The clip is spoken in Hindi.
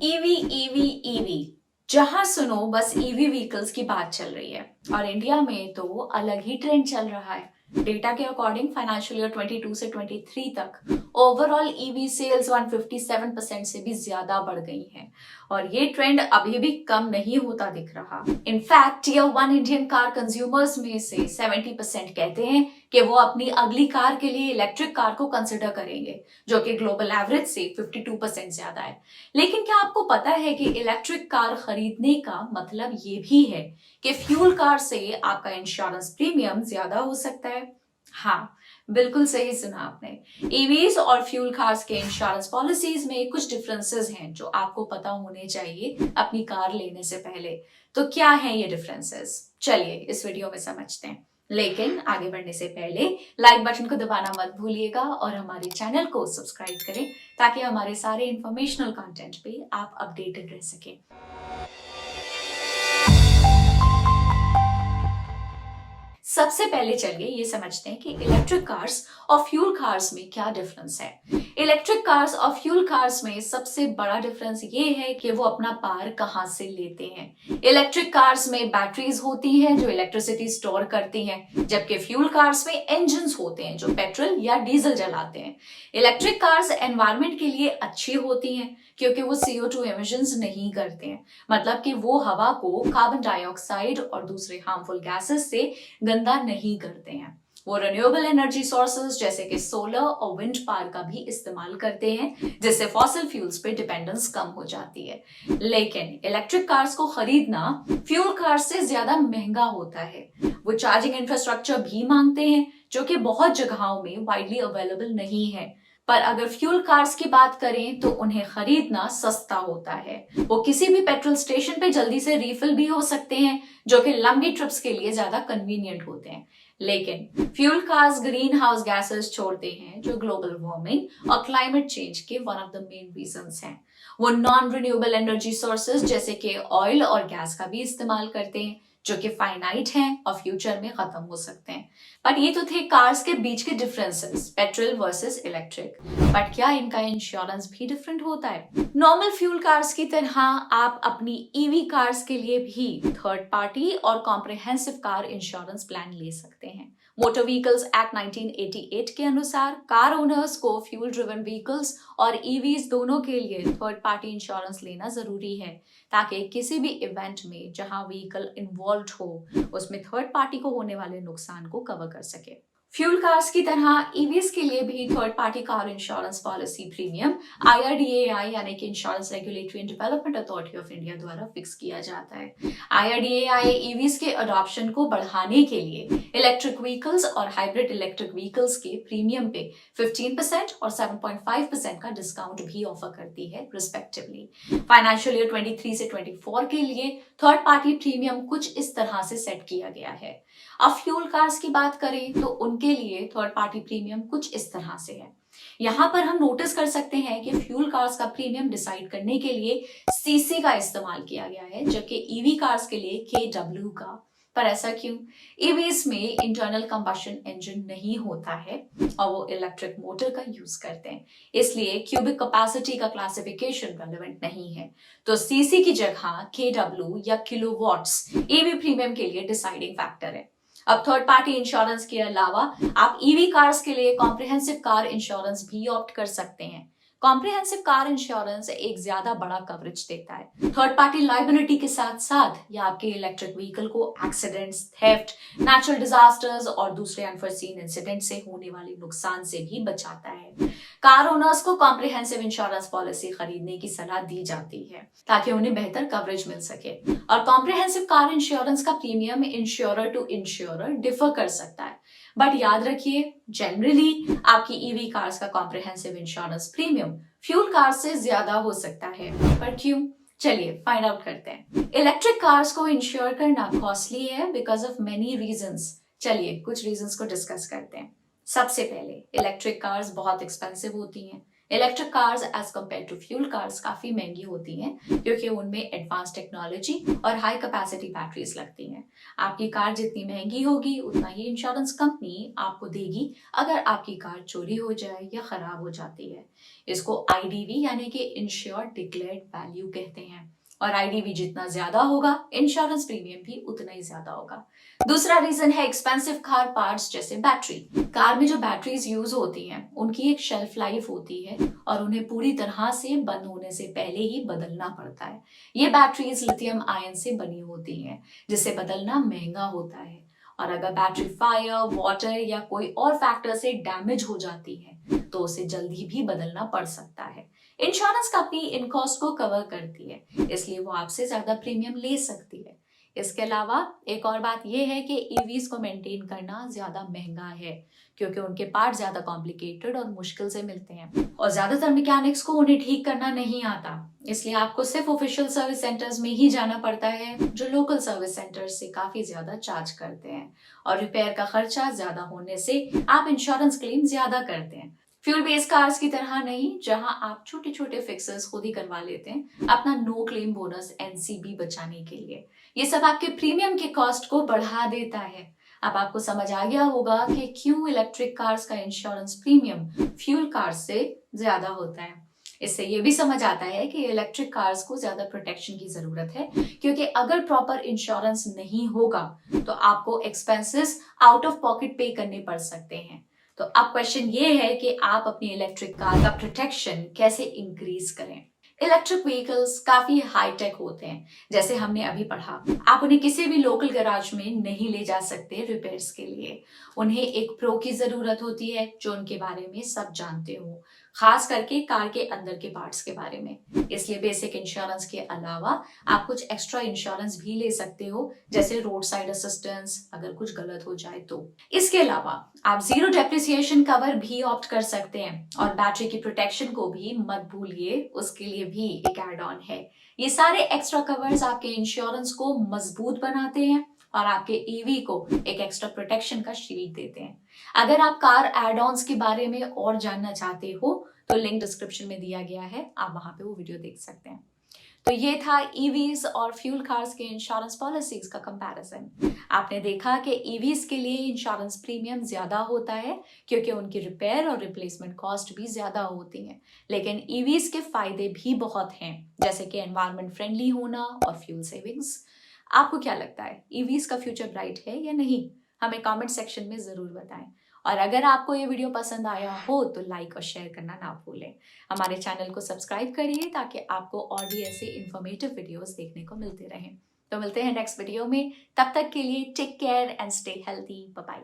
ईवी ईवी ईवी, जहां सुनो बस ईवी व्हीकल्स की बात चल रही है। और इंडिया में तो अलग ही ट्रेंड चल रहा है। डेटा के अकॉर्डिंग फाइनेंशियल ईयर 22 से 23 तक ओवरऑल ईवी सेल्स 157% से भी ज्यादा बढ़ गई हैं। और ये ट्रेंड अभी भी कम नहीं होता दिख रहा। In fact tier 1 Indian car consumers में से 70% कहते हैं कि वो अपनी अगली कार के लिए इलेक्ट्रिक कार को कंसिडर करेंगे, जो कि ग्लोबल एवरेज से 52% ज्यादा है। लेकिन क्या आपको पता है कि इलेक्ट्रिक कार खरीदने का मतलब ये भी है कि फ्यूल कार से आपका इंश्योरेंस प्रीमियम ज्यादा हो सकता है? हाँ, बिल्कुल सही सुना आपने। ईवीज और फ्यूल कार्स के इंश्योरेंस पॉलिसीज में कुछ डिफरेंसेस हैं जो आपको पता होने चाहिए अपनी कार लेने से पहले। तो क्या है ये डिफरेंसेस? चलिए इस वीडियो में समझते हैं। लेकिन आगे बढ़ने से पहले लाइक बटन को दबाना मत भूलिएगा और हमारे चैनल को सब्सक्राइब करें ताकि हमारे सारे इंफॉर्मेशनल कंटेंट पे आप अपडेटेड रह सकें। सबसे पहले चलिए ये समझते हैं कि इलेक्ट्रिक कार्स और फ्यूल कार्स में क्या डिफरेंस है। इलेक्ट्रिक कार्स और फ्यूल कार्स में सबसे बड़ा डिफरेंस ये है कि वो अपना पावर कहाँ से लेते हैं। इलेक्ट्रिक कार्स में बैटरीज होती हैं जो इलेक्ट्रिसिटी स्टोर करती हैं, जबकि फ्यूल कार्स में इंजन्स होते हैं जो पेट्रोल या डीजल जलाते हैं। इलेक्ट्रिक कार्स एनवायरमेंट के लिए अच्छी होती हैं क्योंकि वो CO2 एमिशंस नहीं करते हैं, मतलब कि वो हवा को कार्बन डाइऑक्साइड और दूसरे हार्मफुल गैसेस से गंदा नहीं करते हैं। वो रिन्यूएबल एनर्जी सोर्सेज जैसे कि सोलर और विंड पावर का भी इस्तेमाल करते हैं, जिससे फॉसिल फ्यूल्स पे डिपेंडेंस कम हो जाती है। लेकिन इलेक्ट्रिक कार्स को खरीदना फ्यूल कार्स से ज्यादा महंगा होता है। वो चार्जिंग इंफ्रास्ट्रक्चर भी मांगते हैं जो कि बहुत जगहों में वाइडली अवेलेबल नहीं है। पर अगर फ्यूल कार्स की बात करें तो उन्हें खरीदना सस्ता होता है। वो किसी भी पेट्रोल स्टेशन पे जल्दी से रिफिल भी हो सकते हैं, जो कि लंबी ट्रिप्स के लिए ज्यादा कन्वीनियंट होते हैं। लेकिन fuel cars green house gases छोड़ते हैं जो ग्लोबल वार्मिंग और क्लाइमेट चेंज के one of the main reasons हैं। वो नॉन रिन्यूएबल एनर्जी सोर्सेज जैसे कि ऑयल और गैस का भी इस्तेमाल करते हैं, जो कि फाइनाइट हैं और फ्यूचर में खत्म हो सकते हैं। बट ये तो थे कार्स के बीच के differences, petrol versus electric. But क्या इनका इंश्योरेंस भी डिफरेंट होता है? नॉर्मल फ्यूल कार्स की तरह आप अपनी ईवी कार्स के लिए भी थर्ड पार्टी और कॉम्प्रिहेंसिव कार इंश्योरेंस प्लान ले सकते हैं। मोटर व्हीकल्स एक्ट 1988 के अनुसार कार ओनर्स को फ्यूल ड्रिवन व्हीकल्स और ईवीज दोनों के लिए थर्ड पार्टी इंश्योरेंस लेना जरूरी है, ताकि किसी भी इवेंट में जहां व्हीकल इन्वॉल्व हो उसमें थर्ड पार्टी को होने वाले नुकसान को कवर कर सके। फ्यूल कार्स की तरह ईवीज के लिए भी third party car insurance policy premium IRDAI यानी कि insurance regulatory and development authority of India द्वारा फिक्स किया जाता है। IRDAI ईवीज के अडॉप्शन को बढ़ाने के लिए इलेक्ट्रिक व्हीकल्स और हाइब्रिड इलेक्ट्रिक व्हीकल्स के प्रीमियम पे 15% और 7.5% का डिस्काउंट भी ऑफर करती है रिस्पेक्टिवली। फाइनेंशियल ईयर 23 से 24 के लिए थर्ड पार्टी प्रीमियम कुछ इस तरह से सेट किया गया है। अब फ्यूल कार्स की बात करें तो उनके लिए थर्ड पार्टी प्रीमियम कुछ इस तरह से है। यहाँ पर हम नोटिस कर सकते हैं कि फ्यूल कार्स का प्रीमियम डिसाइड करने के लिए CC का इस्तेमाल किया गया है, जबकि ईवी कार्स के लिए KW का। पर ऐसा क्यों? ईवीज में इंटरनल कंबशन इंजन नहीं होता है और वो इलेक्ट्रिक मोटर का यूज करते हैं, इसलिए क्यूबिक कैपेसिटी का क्लासिफिकेशन रेलेवेंट नहीं है। तो CC की जगह KW या किलोवाट्स ईवी प्रीमियम के लिए डिसाइडिंग फैक्टर है। अब थर्ड पार्टी इंश्योरेंस के अलावा आप ईवी कार्स के लिए कॉम्प्रिहेंसिव कार इंश्योरेंस भी ऑप्ट कर सकते हैं। कॉम्प्रिहेंसिव कार इंश्योरेंस एक ज्यादा बड़ा कवरेज देता है। थर्ड पार्टी लाइबिलिटी के साथ साथ यह आपके इलेक्ट्रिक व्हीकल को एक्सीडेंट्स, थेफ्ट, नेचुरल डिजास्टर्स और दूसरे अनफोर्सीन इंसिडेंट से होने वाले नुकसान से भी बचाता है। कार ओनर्स को कॉम्प्रिहेंसिव इंश्योरेंस पॉलिसी खरीदने की सलाह दी जाती है ताकि उन्हें बेहतर कवरेज मिल सके। और कॉम्प्रिहेंसिव कार इंश्योरेंस का premium insurer to insurer differ कर सकता है। बट याद रखिए, जनरली आपकी ईवी कार्स का comprehensive insurance premium fuel cars से ज्यादा हो सकता है। पर क्यों? चलिए फाइंड आउट करते हैं। इलेक्ट्रिक कार्स को इंश्योर करना कॉस्टली है बिकॉज ऑफ मेनी रीजंस। चलिए कुछ रीजंस को डिस्कस करते हैं। सबसे पहले, इलेक्ट्रिक कार्स बहुत एक्सपेंसिव होती हैं। Electric cars as compare to fuel cars काफी महंगी होती हैं क्योंकि उनमें एडवांस टेक्नोलॉजी और हाई कैपेसिटी बैटरीज लगती हैं। आपकी कार जितनी महंगी होगी उतना ही इंश्योरेंस कंपनी आपको देगी अगर आपकी कार चोरी हो जाए या खराब हो जाती है। इसको आईडीवी यानी कि इंश्योर्ड डिक्लेयर्ड वैल्यू कहते हैं, और आईडीवी जितना ज्यादा होगा इंश्योरेंस प्रीमियम भी उतना ही ज्यादा होगा। दूसरा रीजन है एक्सपेंसिव कार पार्ट्स जैसे बैटरी। कार में जो बैटरीज यूज होती हैं उनकी एक शेल्फ लाइफ होती है और उन्हें पूरी तरह से बंद होने से पहले ही बदलना पड़ता है। ये बैटरीज लिथियम आयन से बनी होती हैं जिसे बदलना महंगा होता है, और अगर बैटरी फायर, वाटर या कोई और फैक्टर से डैमेज हो जाती है तो उसे जल्दी भी बदलना पड़ सकता है। इंश्योरेंस कंपनी इन कॉस्ट को कवर करती है, इसलिए वो आपसे ज्यादा प्रीमियम ले सकती है। इसके अलावा एक और बात यह है कि ईवीज को मेंटेन करना ज्यादा महंगा है क्योंकि उनके पार्ट ज्यादा कॉम्प्लिकेटेड और मुश्किल से मिलते हैं और ज्यादातर मैकेनिक्स को उन्हें ठीक करना नहीं आता, इसलिए आपको सिर्फ ऑफिशियल सर्विस सेंटर्स में ही जाना पड़ता है जो लोकल सर्विस सेंटर्स से काफी ज्यादा चार्ज करते हैं, और रिपेयर का खर्चा ज्यादा होने से आप इंश्योरेंस क्लेम ज्यादा करते हैं। फ्यूल बेस्ड कार्स की तरह नहीं, जहां आप छोटे छोटे फिक्सेस खुद ही करवा लेते हैं अपना नो क्लेम बोनस एनसीबी बचाने के लिए। ये सब आपके प्रीमियम के कॉस्ट को बढ़ा देता है। अब आपको समझ आ गया होगा कि क्यों इलेक्ट्रिक कार्स का इंश्योरेंस प्रीमियम फ्यूल कार्स से ज्यादा होता है। इससे ये भी समझ आता है कि इलेक्ट्रिक कार्स को ज्यादा प्रोटेक्शन की जरूरत है क्योंकि अगर प्रॉपर इंश्योरेंस नहीं होगा तो आपको एक्सपेंसेस आउट ऑफ पॉकेट पे करने पड़ सकते हैं। तो अब क्वेश्चन ये है कि आप अपनी इलेक्ट्रिक कार का प्रोटेक्शन कैसे इंक्रीज करें। इलेक्ट्रिक व्हीकल्स काफी हाई टेक होते हैं, जैसे हमने अभी पढ़ा। आप उन्हें किसी भी लोकल गैराज में नहीं ले जा सकते रिपेयर्स के लिए। उन्हें एक प्रो की जरूरत होती है जो उनके बारे में सब जानते हो, खास करके कार के अंदर के पार्ट्स के बारे में। इसलिए बेसिक इंश्योरेंस के अलावा आप कुछ एक्स्ट्रा इंश्योरेंस भी ले सकते हो, जैसे रोड साइड असिस्टेंस अगर कुछ गलत हो जाए तो। इसके अलावा आप जीरो डेप्रिसिएशन कवर भी ऑप्ट कर सकते हैं, और बैटरी की प्रोटेक्शन को भी मत भूलिए, उसके लिए भी एक एड ऑन है। ये सारे एक्स्ट्रा कवर्स आपके इंश्योरेंस को मजबूत बनाते हैं और आपके ईवी को एक एक्स्ट्रा प्रोटेक्शन का शील्ड देते हैं। अगर आप कार एड ऑन्स के बारे में और जानना चाहते हो तो लिंक डिस्क्रिप्शन में दिया गया है, आप वहां पे वो वीडियो देख सकते हैं। तो ये था ईवीज और फ्यूल कार्स के इंश्योरेंस पॉलिसीज का कंपैरिजन। आपने देखा कि ईवीज के लिए इंश्योरेंस प्रीमियम ज्यादा होता है क्योंकि उनकी रिपेयर और रिप्लेसमेंट कॉस्ट भी ज्यादा होती है, लेकिन ईवीज के फायदे भी बहुत हैं, जैसे कि एनवायरमेंट फ्रेंडली होना और फ्यूल सेविंग्स। आपको क्या लगता है, ईवीज का फ्यूचर ब्राइट है या नहीं? हमें कमेंट सेक्शन में जरूर बताएं। और अगर आपको ये वीडियो पसंद आया हो तो लाइक और शेयर करना ना भूलें। हमारे चैनल को सब्सक्राइब करिए ताकि आपको और भी ऐसे इंफॉर्मेटिव वीडियोस देखने को मिलते रहें। तो मिलते हैं नेक्स्ट वीडियो में, तब तक के लिए take care and stay healthy. Bye bye.